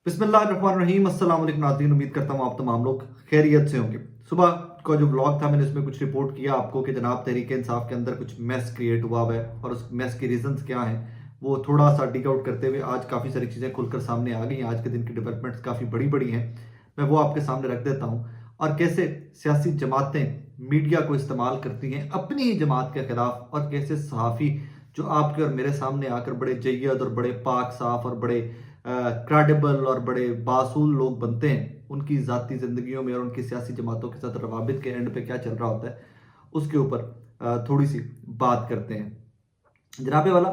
बिस्मिल्लाहिर्रहमानिर्रहीम। अस्सलाम वालेकुम नाज़रीन, उम्मीद करता हूँ आप तमाम लोग खैरियत से होंगे। सुबह का जो ब्लॉग था मैंने उसमें कुछ रिपोर्ट किया आपको कि जनाब तहरीक इंसाफ के अंदर कुछ मैस क्रिएट हुआ है और उस मैस के रीजंस क्या हैं वो थोड़ा सा डिग आउट करते हुए आज काफ़ी सारी चीज़ें खुलकर सामने आ गई हैं। आज के दिन की डेवलपमेंट्स काफ़ी बड़ी बड़ी हैं, मैं वो आपके सामने रख देता हूँ। और कैसे सियासी जमातें मीडिया को इस्तेमाल करती हैं अपनी ही जमात के खिलाफ, और कैसे सहाफ़ी जो आपके और मेरे सामने आकर बड़े जय्यद और बड़े पाक साफ और बड़े क्रेडिबल और बड़े बासूल लोग बनते हैं, उनकी ज़ाती ज़िंदगियों में और उनकी सियासी जमातों के साथ रवाबित के एंड पे क्या चल रहा होता है उसके ऊपर थोड़ी सी बात करते हैं। जनाबे वाला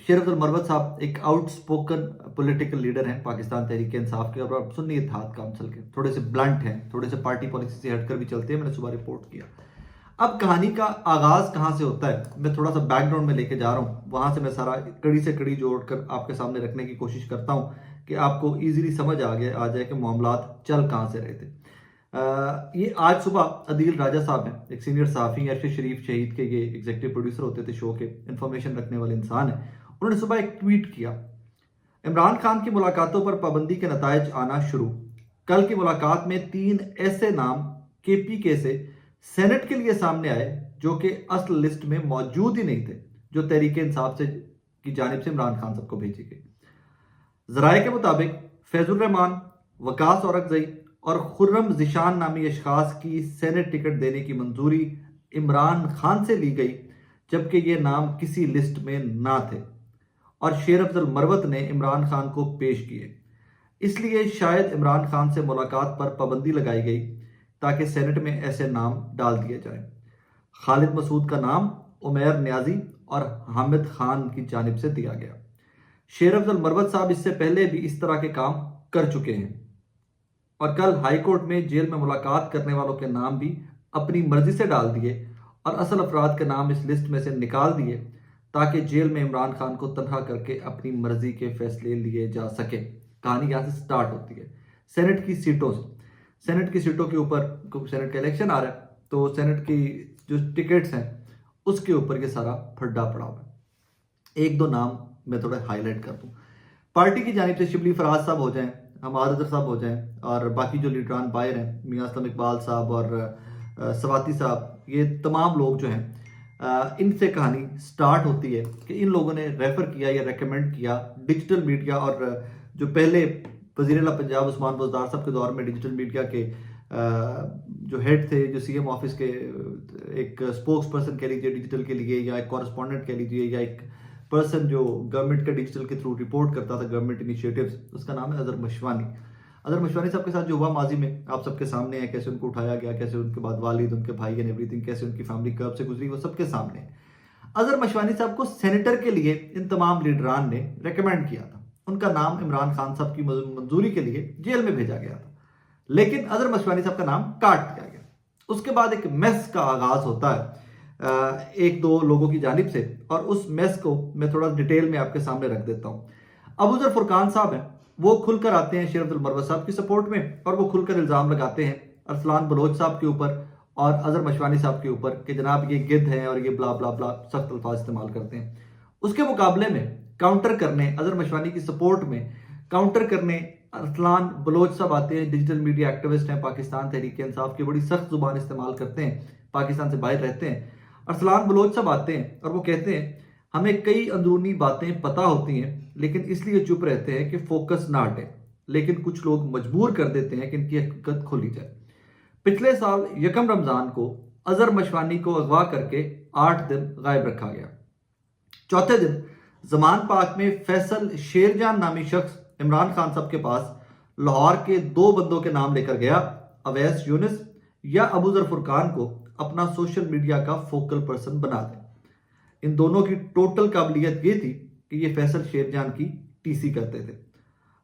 शेर अब्दुल मरवत साहब एक आउटस्पोकन पॉलिटिकल लीडर हैं पाकिस्तान तहरीक इंसाफ के, और आप सुन्नी इत्तेहाद काउंसिल के, थोड़े से ब्लंट हैं, थोड़े से पार्टी पॉलिसी से हटकर भी चलते हैं। मैंने सुबह रिपोर्ट किया। अब कहानी का आगाज कहाँ से होता है मैं थोड़ा सा बैकग्राउंड में लेके जा रहा हूँ, वहां से मैं सारा कड़ी से कड़ी जोड़कर आपके सामने रखने की कोशिश करता हूँ कि आपको इजीली समझ आ जाए कि मामलात चल कहाँ से रहे थे। ये आज सुबह अदील राजा साहब हैं, एक सीनियर सहाफ़ी, अरशद शरीफ शहीद के ये एग्जीक्यूटिव प्रोड्यूसर होते थे शो के, इंफॉर्मेशन रखने वाले इंसान हैं। उन्होंने सुबह एक ट्वीट किया, इमरान खान की मुलाकातों पर पाबंदी के नतायज आना शुरू। कल की मुलाकात में 3 ऐसे नाम केपीके से सेनेट के लिए सामने आए जो कि असल लिस्ट में मौजूद ही नहीं थे, जो तहरीक इंसाफ से की जानिब से इमरान खान सबको भेजी गई। जराये के मुताबिक फैजुर रहमान, वकास औरकजई और खुर्रम जिशान नामी अशखास की सेनेट टिकट देने की मंजूरी इमरान खान से ली गई, जबकि ये नाम किसी लिस्ट में ना थे और शेर अब्दुल मरवत ने इमरान खान को पेश किए। इसलिए शायद इमरान खान से मुलाकात पर पाबंदी लगाई गई ताकि सेनेट में ऐसे नाम डाल दिए जाएं। खालिद मसूद का नाम उमैर न्याजी और हामिद खान की जानिब से दिया गया। शेर अब्दुल मरवत साहब इससे पहले भी इस तरह के काम कर चुके हैं और कल हाई कोर्ट में जेल में मुलाकात करने वालों के नाम भी अपनी मर्जी से डाल दिए और असल अफराद के नाम इस लिस्ट में से निकाल दिए ताकि जेल में इमरान खान को तनहा करके अपनी मर्जी के फैसले लिए जा सके। कहानी यहाँ से स्टार्ट होती है सेनेट की सीटों से। सेनेट की सीटों के ऊपर सेनेट का इलेक्शन आ रहा है, तो सेनेट की जो टिकट्स हैं उसके ऊपर ये सारा फड्डा पड़ा हुआ है। एक दो नाम मैं थोड़ा हाईलाइट कर दूं। पार्टी की जानिब से शिबली फराज साहब हो जाएं, हमाद साहब हो जाएं, और बाकी जो लीडरान बाहर हैं मियां असलम इकबाल साहब और सवाती साहब, ये तमाम लोग जो हैं इनसे कहानी स्टार्ट होती है कि इन लोगों ने रेफर किया या रेकमेंड किया डिजिटल मीडिया, और जो पहले वज़ीर-ए-आला पंजाब उस्मान बुज़दार साहब के दौर में डिजिटल मीडिया के जो हेड थे, जो सीएम ऑफिस के एक स्पोक्स पर्सन कह लीजिए डिजिटल के लिए, या एक कॉरेस्पॉन्डेंट कह लीजिए, या एक पर्सन जो गवर्नमेंट का डिजिटल के थ्रू रिपोर्ट करता था गवर्नमेंट इनिशिएटिव्स, उसका नाम है अजहर मशवानी। अजहर मशवानी साहब के साथ जो हुआ माजी में आप सबके सामने है, कैसे उनको उठाया गया, कैसे उनके बाद वालिद, उनके भाई एंड एवरीथिंग, कैसे उनकी फैमिली कब से गुजरी, वो सबके सामने है। अजहर मशवानी साहब को सेनेटर के लिए इन तमाम लीडरान ने रेकमेंड किया था। उनका नाम इमरान खान साहब की मंजूरी के लिए जेल में भेजा गया था, लेकिन अजहर मशवानी साहब का नाम काट दिया गया। उसके बाद एक मेस का आगाज होता है एक दो लोगों की जानिब से, और उस मेस को मैं थोड़ा डिटेल में आपके सामने रख देता हूं। अबूजर फुरकान साहब हैं, वो खुलकर आते हैं शेर अब्दुल मरवत साहब की सपोर्ट में, और वो खुलकर इल्जाम लगाते हैं अरसलान बलोच साहब के ऊपर और अजहर मशवानी साहब के ऊपर कि जनाब ये गिद्ध हैं और ये ब्ला ब्ला ब्ला सख्त अल्फाज इस्तेमाल करते हैं। उसके मुकाबले में काउंटर करने अजहर मशवानी की सपोर्ट में काउंटर करने अरसलान बलोच साहब आते हैं, डिजिटल मीडिया एक्टिविस्ट हैं, पाकिस्तान तहरीक इंसाफ की बड़ी सख्त जुबान इस्तेमाल करते हैं, पाकिस्तान से बाहर रहते हैं। अरसलान बलोच साहब आते हैं और वो कहते हैं हमें कई अंदरूनी बातें पता होती हैं, लेकिन इसलिए चुप रहते हैं कि फोकस ना हटे, लेकिन कुछ लोग मजबूर कर देते हैं कि इनकी हकीकत खोली जाए। पिछले साल यकम रमजान को अजहर मशवानी को अगवा करके 8 दिन गायब रखा गया। चौथे दिन जमान पाक में फैसल शेरजान नामी शख्स इमरान खान साहब के पास लाहौर के 2 बंदों के नाम लेकर गया, अवैस यूनिस या अबूजर फुरकान को अपना सोशल मीडिया का फोकल पर्सन बना दे। इन दोनों की टोटल काबिलियत ये थी कि ये फैसल शेरजान की टीसी करते थे।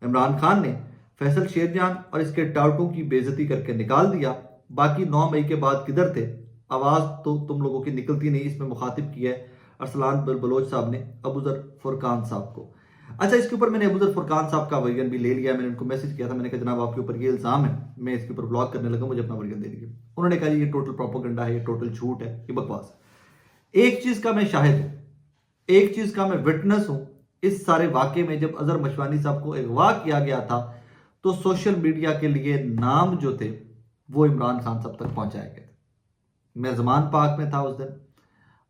इमरान खान ने फैसल शेरजान और इसके टाउटों की बेइज्जती करके निकाल दिया। बाकी 9 मई के बाद किधर थे, आवाज तो तुम लोगों की निकलती नहीं। इसमें मुखातिब किया है अरसलान बलोच साहब ने अबूजर फुरकान साहब को। अच्छा, इसके ऊपर मैंने अबूजर फुरकान साहब का वर्जन भी ले लिया। मैंने उनको मैसेज किया था, मैंने कहा जनाब आपके ऊपर ये इल्जाम है, मैं इसके ऊपर ब्लॉग करने लगा, मुझे अपना वर्जन दे दीजिए। उन्होंने कहा ये टोटल प्रोपेगेंडा है, ये टोटल झूठ है, ये बकवास है। एक चीज का मैं शाहिद हूं, एक चीज का मैं विटनेस हूं, इस सारे वाकये में जब अजहर मशवानी साहब को अगवा किया गया था तो सोशल मीडिया के लिए नाम जो थे वो इमरान खान साहब तक पहुंचाए गए थे। मैं जमान पाक में था उस दिन,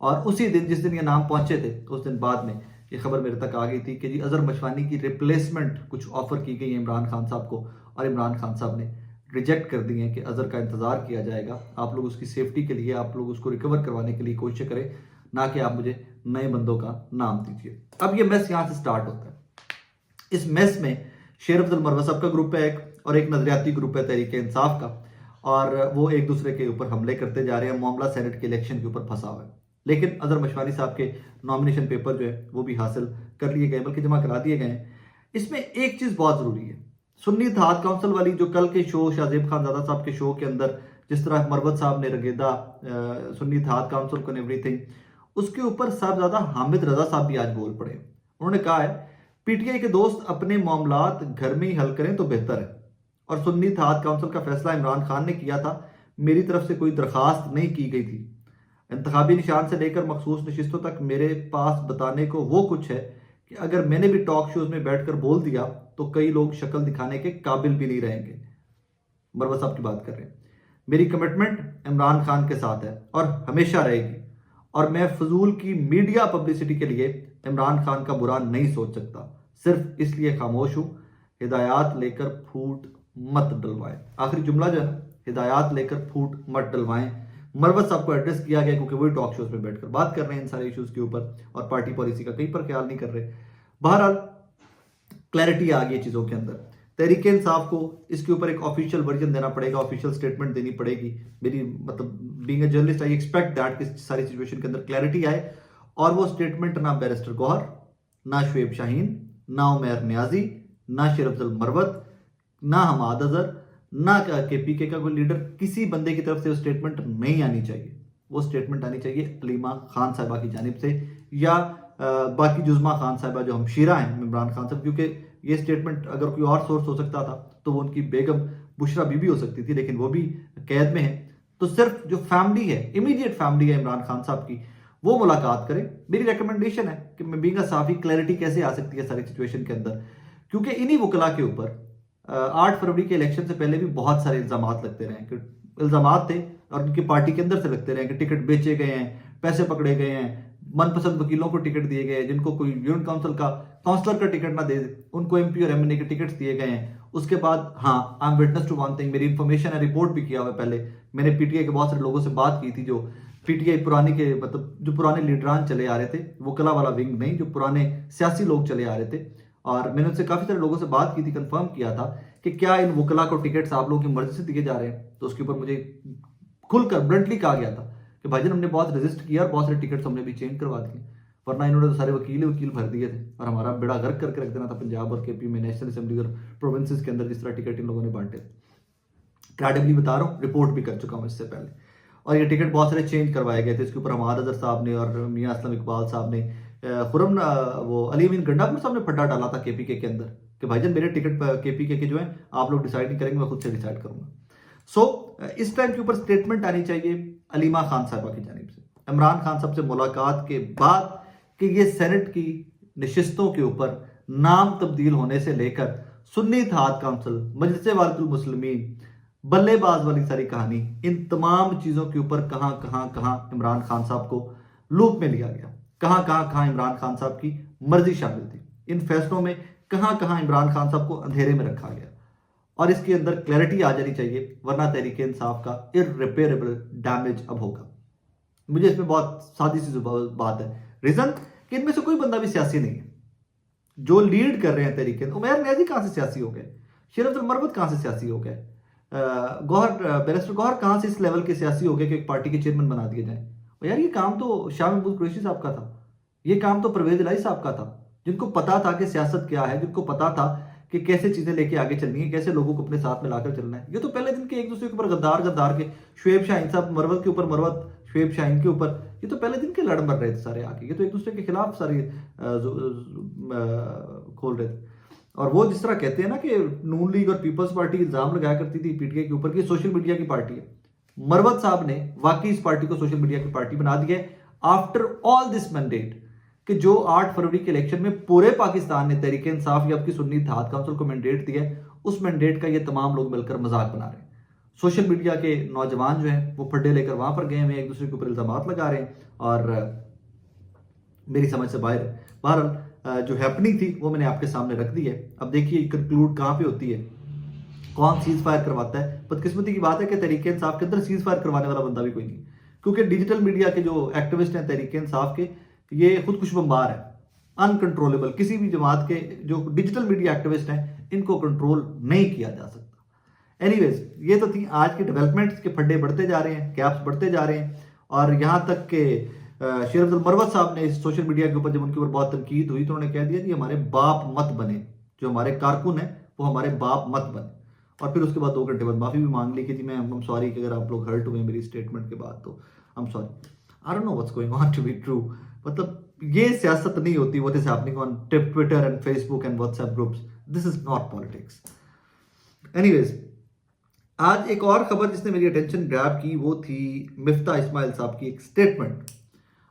और उसी दिन जिस दिन ये नाम पहुंचे थे उस दिन बाद में ये खबर मेरे तक आ गई थी कि जी अजहर मशवानी की रिप्लेसमेंट कुछ ऑफर की गई है इमरान खान साहब को, और इमरान खान साहब ने रिजेक्ट कर दिए कि अजहर का इंतज़ार किया जाएगा, आप लोग उसकी सेफ्टी के लिए, आप लोग उसको रिकवर करवाने के लिए कोशिश करें, ना कि आप मुझे नए बंदों का नाम दीजिए। अब ये मैस यहाँ से स्टार्ट होता है। इस मैस में शेर अफजल मरवा साहब का ग्रुप है एक, और एक नजरियाती ग्रुप है तहरीक इंसाफ का, और वो एक दूसरे के ऊपर हमले करते जा रहे हैं। मामला सेनेट के इलेक्शन के ऊपर फंसा हुआ है, लेकिन अजहर मशवानी साहब के नॉमिनेशन पेपर जो है वो भी हासिल कर लिए गए, बल्कि जमा करा दिए गए हैं। इसमें एक चीज़ बहुत ज़रूरी है, सुन्नी इत्तेहाद काउंसिल वाली जो कल के शो शाहजेब खानजादा साहब के शो के अंदर जिस तरह मरवत साहब ने रगेदा सुन्नी इत्तेहाद काउंसिल को एवरीथिंग, उसके ऊपर साहबजादा हामिद रजा साहब भी आज बोल पड़े। उन्होंने कहा है पीटीआई के दोस्त अपने मामलात घर में ही हल करें तो बेहतर है, और सुन्नी इत्तेहाद काउंसिल का फैसला इमरान खान ने किया था, मेरी तरफ से कोई दरखास्त नहीं की गई थी। इंतखाबी निशान से लेकर मखसूस नशिस्तों तक मेरे पास बताने को वो कुछ है कि अगर मैंने भी टॉक शोज में बैठकर बोल दिया तो कई लोग शक्ल दिखाने के काबिल भी नहीं रहेंगे। मरवा साहब की बात कर रहे हैं। मेरी कमिटमेंट इमरान खान के साथ है और हमेशा रहेगी, और मैं फजूल की मीडिया पब्लिसिटी के लिए इमरान खान का बुरा नहीं सोच सकता, सिर्फ इसलिए खामोश हूं, हिदायत लेकर फूट मत डलवाएं। आखिरी जुमला जो है, हिदायत लेकर फूट मत डलवाएं, मरवत साहब को एड्रेस किया गया क्योंकि वही टॉक शोज में बैठकर बात कर रहे हैं इन सारे इश्यूज के ऊपर, और पार्टी पॉलिसी का कहीं पर ख्याल नहीं कर रहे। बहरहाल क्लैरिटी आ गई चीज़ों के अंदर। तहरीक इंसाफ को इसके ऊपर एक ऑफिशियल वर्जन देना पड़ेगा, ऑफिशियल स्टेटमेंट देनी पड़ेगी। मेरी मतलब being a journalist I expect that कि सारी सिचुएशन के अंदर क्लैरिटी आए, और वो स्टेटमेंट ना बैरिस्टर गौहर, ना शुएब शाहीन, ना उमैर नियाजी, ना शेर अफजल मरवत, ना हमाद अजहर, ना केपीके का कोई लीडर, किसी बंदे की तरफ से वो स्टेटमेंट नहीं आनी चाहिए। वो स्टेटमेंट आनी चाहिए अलीमा खान साहिबा की जानिब से, या बाकी जुज़मा खान साहिबा जो हमशीरा हैं इमरान खान साहब, क्योंकि ये स्टेटमेंट अगर कोई और सोर्स हो सकता था तो वो उनकी बेगम बुशरा बीबी हो सकती थी, लेकिन वो भी कैद में है। तो सिर्फ जो फैमिली है, इमीडिएट फैमिली है इमरान खान साहब की, वो मुलाकात करें। मेरी रिकमेंडेशन है कि मैं बीइंग अ साफी, क्लैरिटी कैसे आ सकती है सारी सिचुएशन के अंदर, क्योंकि इन्हीं वकला के ऊपर 8 फरवरी के इलेक्शन से पहले भी बहुत सारे इल्जाम लगते रहे कि इल्जाम थे, और उनकी पार्टी के अंदर से लगते रहे कि टिकट बेचे गए हैं, पैसे पकड़े गए हैं, मनपसंद वकीलों को टिकट दिए गए हैं, जिनको कोई यूनियन काउंसलर का टिकट ना दे उनको एमपी और एमएनए के टिकट्स दिए गए हैं। उसके बाद हाँ, I am witness to one thing, मेरी इंफॉर्मेशन है, रिपोर्ट भी किया हुआ है पहले, मैंने पीटीआई के बहुत सारे लोगों से बात की थी, जो पीटीआई पुरानी के मतलब जो पुराने लीडरान चले आ रहे थे, वकला वाला विंग नहीं, जो पुराने सियासी लोग चले आ रहे थे, और मैंने उनसे काफ़ी सारे लोगों से बात की थी, कंफर्म किया था कि क्या इन वकला को टिकट्स आप लोगों की मर्जी से दिए जा रहे हैं। तो उसके ऊपर मुझे खुलकर ब्लंटली कहा गया था कि भाईजान हमने बहुत रजिस्ट किया और बहुत सारे टिकट्स हमने भी चेंज करवा दिए, वरना इन्होंने तो सारे वकील भर दिए थे और हमारा बेड़ा गर्क करके रख देना था पंजाब और केपी में, नेशनल असेंबली और प्रोविंसेस के अंदर जिस तरह टिकट इन लोगों ने बांटे। क्रेडिबली बता रहा हूँ, रिपोर्ट भी कर चुका हूँ इससे पहले, और ये टिकट बहुत सारे चेंज करवाए गए थे। इसके ऊपर हमाद अजहर साहब ने और मियां असलम इकबाल साहब ने, खुरम वो अली अमीन गंडापुर साहब ने फड्डा डाला था केपीके के अंदर कि भाईजान मेरे टिकट केपीके के जो है आप लोग डिसाइड नहीं करेंगे, मैं खुद से डिसाइड करूंगा। सो इस टाइम के ऊपर स्टेटमेंट आनी चाहिए अलीमा खान साहबा की जानिब से, इमरान खान साहब से मुलाकात के बाद, कि ये सेनेट की नशिस्तों के ऊपर नाम तब्दील होने से लेकर सुन्नी इत्तेहाद काउंसिल, मजलिस वालिदुल मुस्लिमीन, बल्लेबाज वाली सारी कहानी, इन तमाम चीज़ों के ऊपर कहां इमरान खान साहब को लूप में लिया गया, कहां इमरान खान साहब की मर्जी शामिल थी, इन फैसलों में कहां इमरान खान साहब को अंधेरे में रखा गया, और इसके अंदर क्लैरिटी आ जानी चाहिए, वरना तहरीक इंसाफ का इररिपेयरेबल डैमेज अब होगा। मुझे इसमें बहुत सादी सी बात है, रीजन कि इनमें से कोई बंदा भी सियासी नहीं है जो लीड कर रहे हैं तहरीक। उमैर नियाजी कहां से सियासी हो गए, शेर अफजल मरवत कहां से सियासी हो गए, बैरिस्टर गौहर कहां से इस लेवल के सियासी हो गए कि एक पार्टी के चेयरमैन बना दिए जाए। और यार ये काम तो शाह महमूद कुरैशी साहब का था, ये काम तो परवेज इलाही साहब का था, जिनको पता था कि सियासत क्या है, जिनको पता था कि कैसे चीजें लेके आगे चलनी है, कैसे लोगों को अपने साथ मिलाकर चलना है। ये तो पहले दिन के एक दूसरे के ऊपर गद्दार के, शुएब शाहीन साहब मरवत के ऊपर, मरवत शुएब शाहीन के ऊपर, ये तो पहले दिन के लड़ मर रहे थे सारे आके, ये तो एक दूसरे के खिलाफ सारे खोल रहे थे। और वो जिस तरह कहते हैं ना कि नून लीग और पीपल्स पार्टी इल्जाम लगाया करती थी पीटीआई के ऊपर कि सोशल मीडिया की पार्टी है, मरवत साहब ने वाकई इस पार्टी को सोशल मीडिया की पार्टी बना दी है आफ्टर ऑल दिस मैंडेट, कि जो 8 फरवरी के इलेक्शन में पूरे पाकिस्तान ने तहरीक इंसाफ या आपकी सुन्नी इत्तेहाद काउंसिल को मैंडेट दिया है, उस मैंडेट का ये तमाम लोग मिलकर मजाक बना रहे हैं। सोशल मीडिया के नौजवान जो हैं वो फड्डे लेकर वहां पर गए हुए, एक दूसरे के ऊपर इल्जाम लगा रहे हैं और मेरी समझ से बाहर है। बहरहाल जो हैपनिंग थी वो मैंने आपके सामने रख दी है। अब देखिए कंक्लूड कहां पे होती है, कौन सीज फायर करवाता है। बदकिस्मती की बात है कि तहरीक इंसाफ के अंदर सीज फायर करवाने वाला बंदा भी कोई नहीं, क्योंकि डिजिटल मीडिया के जो एक्टिविस्ट हैं तहरीक इंसाफ के, ये खुदकुश बम्बार है, अनकंट्रोलेबल। किसी भी जमात के जो डिजिटल मीडिया एक्टिविस्ट हैं इनको कंट्रोल नहीं किया जा सकता। एनीवेज, ये तो थी आज के डेवलपमेंट्स के फड्डे बढ़ते जा रहे हैं, गैप्स बढ़ते जा रहे हैं, और यहां तक के शेर अब्दुल मरवत साहब ने इस सोशल मीडिया के ऊपर जब उनके ऊपर बहुत तनकीद हुई तो उन्होंने कह दिया कि हमारे बाप मत बने, जो हमारे कारकुन है वो हमारे बाप मत बने। और फिर उसके बाद 2 घंटे बाद माफी भी मांग ली कि जी मैं सॉरी कि अगर आप लोग हर्ट हुए मेरी स्टेटमेंट के बाद तो I am sorry. I don't know what's going on to be true. मतलब ये सियासत नहीं होती what is happening on Twitter and Facebook and WhatsApp groups. This is not politics. Anyways, आज एक और खबर जिसने मेरी अटेंशन ग्रैब की वो थी मिफ्ता इस्माइल साहब की एक स्टेटमेंट।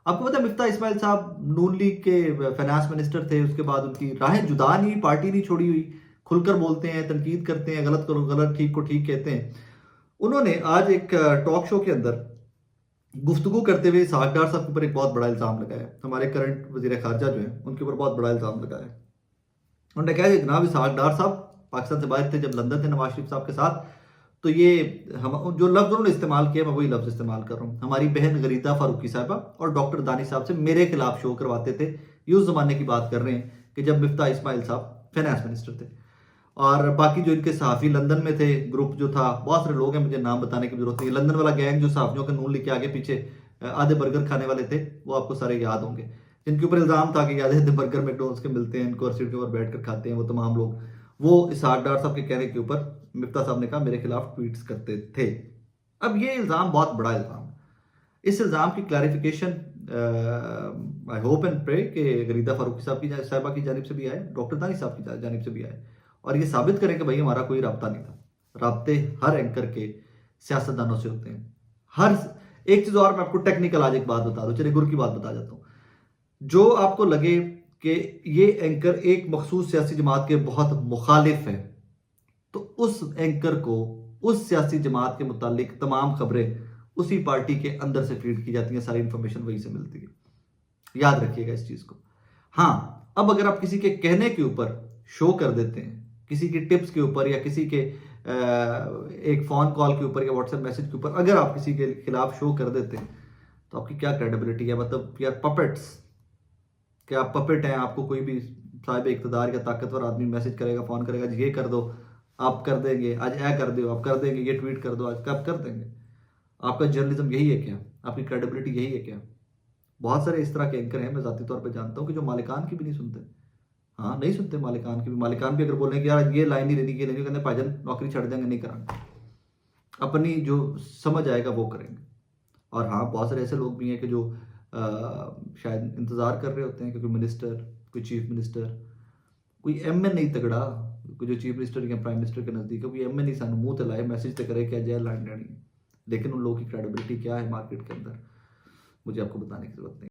आपको पता है मिफ्ता इस्माइल साहब नून लीग के फाइनेंस मिनिस्टर थे, उसके बाद उनकी राहें जुदा नहीं, पार्टी नहीं छोड़ी हुई, खुलकर बोलते हैं, तनकीद करते हैं, गलत को गलत, ठीक को ठीक कहते हैं। उन्होंने आज एक टॉक शो के अंदर गुफ्तगू करते हुए इसहाक डार साहब के ऊपर एक बहुत बड़ा इल्जाम लगाया। हमारे करंट वजीर खारजा जो है उनके ऊपर बहुत बड़ा इल्जाम लगाया। उन्होंने कहा कि जनाब इसहाक डार साहब पाकिस्तान से बाहर थे, जब लंदन थे नवाज शरीफ साहब के साथ, तो ये हम जो लफ्ज उन्होंने इस्तेमाल किया मैं वही लफ्ज इस्तेमाल कर रहा हूँ, हमारी बहन गरीदा फारूकी साहबा और डॉक्टर दानी साहब से मेरे खिलाफ शो करवाते थे। ये उस जमाने की बात कर रहे हैं कि जब मिफ्ता इस्माइल साहब फाइनेंस मिनिस्टर थे। और बाकी जो इनके सहाफ़ी लंदन में थे, ग्रुप जो था, बहुत सारे लोग हैं, मुझे नाम बताने की जरूरत नहीं। लंदन वाला गैंग जो सहाफ़ियों के नून लीग के आगे पीछे आधे बर्गर खाने वाले थे, वो आपको सारे याद होंगे, जिनके ऊपर इल्जाम था कि आधे बर्गर मैकडॉनल्ड्स के मिलते हैं, इनको सीट के ऊपर बैठ कर खाते हैं वो तमाम लोग। वो इसहाक डार साहब के कहने के ऊपर मिफ्ता साहब ने कहा मेरे खिलाफ ट्वीट्स करते थे। अब ये इल्ज़ाम बहुत बड़ा इल्ज़ाम है। इस इल्ज़ाम की clarification I hope and pray कि गरीदा फारूकी साहबा की जानिब से भी आए, डॉक्टर दानी साहब की जानिब से भी आए, और ये साबित करें कि भाई हमारा कोई राब्ता नहीं था। राब्ते हर एंकर के सियासतदानों से होते हैं। हर एक चीज़ और मैं आपको टेक्निकल आज एक बात बता दूं, चलिए गुर की बात बता जाता हूँ। जो आपको लगे कि ये एंकर एक मखसूस सियासी जमात के बहुत मुखालिफ है, तो उस एंकर को उस सियासी जमात के मुतालिक तमाम खबरें उसी पार्टी के अंदर से फीड की जाती हैं, सारी इंफॉर्मेशन वहीं से मिलती है। याद रखिएगा इस चीज को। हाँ, अब अगर आप किसी के कहने के ऊपर शो कर देते हैं, किसी की टिप्स के ऊपर या किसी के एक फोन कॉल के ऊपर या व्हाट्सएप मैसेज के ऊपर अगर आप किसी के खिलाफ शो कर देते हैं, तो आपकी क्या क्रेडिबिलिटी है? मतलब यार पपेट्स, क्या आप पपेट हैं? आपको कोई भी साहिब इक़्तिदार या ताकतवर आदमी मैसेज करेगा, फोन करेगा, ये कर दो, आप कर देंगे, आज ऐ कर दो, आप कर देंगे, ये ट्वीट कर दो, आज कब कर देंगे? आपका जर्नलिज्म यही है क्या? आपकी क्रेडिबिलिटी यही है क्या? बहुत सारे इस तरह के एंकर हैं, मैं जाती तौर पे जानता हूं, कि जो मालिकान की भी नहीं सुनते। हाँ, नहीं सुनते मालिकान की भी। मालिकान भी अगर बोलें कि यार ये लाइन नहीं लेनी, ये लेनी, कहते भाईजान नौकरी छड़ देंगे, नहीं करांगे, अपनी जो समझ आएगा वो करेंगे। और हाँ, बहुत सारे ऐसे लोग भी हैं कि जो शायद इंतजार कर रहे होते हैं कि कोई मिनिस्टर, कोई चीफ मिनिस्टर, कोई एम नहीं तगड़ा, कोई जो चीफ मिनिस्टर या प्राइम मिनिस्टर के नजदीक है, कोई एम नहीं सानू मुंह तलाए, मैसेज तो करे कि अजय लाइन लेनी है। लेकिन उन लोगों की क्रेडिबिलिटी क्या है मार्केट के अंदर, मुझे आपको बताने की जरूरत नहीं।